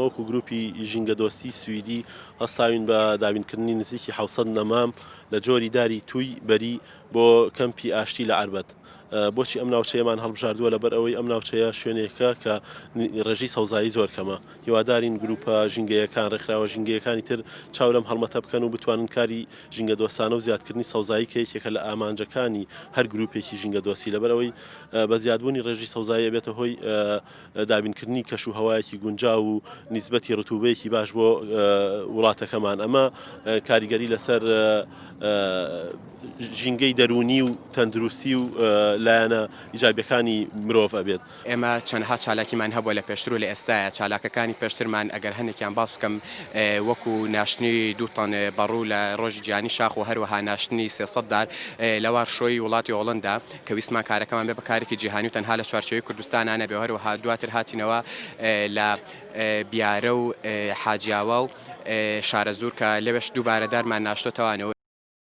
ئێمەوەکو گروپی ژینگەدۆستی سویدی هەستاوین بە دابینکردنی نزیکی 700 نەمام لە جۆری داری توی بەری بۆ کەمپی ئاشتی لە عەربەت. بۆچی ئەم ناوچەیەمان هەڵبژاردووە لەبەر ئەوەی ئەم ناوچەیە شوێنێکە کە ڕێژەی سەوزایی زۆر کەمە. هیوادارین گروپە ژینگەیەکان ڕێکخراوە ژینگەیەکانی تر چاورەم هەڵمەتە بکەن و بتوانن کاری ژینگەدۆستانە و زیادکردنی سەوزایی کە یەکێکە لە ئامانجەکانی هەر گروپێکی ژینگەدۆستی لەبەرەوەی بە زیادبوونی ڕێژی سەوزایی بێتە هۆی دابینکردنی کەش و هەوایەکی گونجاو و نیسبەتی ڕتوبەیەکی باش بۆ وڵاتەکەمان. ئەمە کاریگەری لەسەر ژینگەی دەرونی و تەندروستی و لایەنە ئیجابیەکانی مرۆڤ ئەبێت. ئێمە چەندها چالاکیمان هەبووە لە پێشتر و لە ئێستاە چالاکەکانی پێشترمان ئەگەر هەندێکیان باس بکەم وەکو ناشتنی 2 تۆن بەڕوو لە ڕۆژی گیانی شاخ و هەروەها ناشتنی 300 دار لەوار شۆی وڵاتی هۆڵەندا کە ویسمان کارەکەمان بێ بە کارێکی جیهانی و تەنها لە چوارچێوەی کوردستانانە بێ هەروەها دواتر هاتینەوە لە بیارە و حاجیاوە و شارە زوور کە لەوێش دووبارە دارمان ناشتۆتەوانەوە.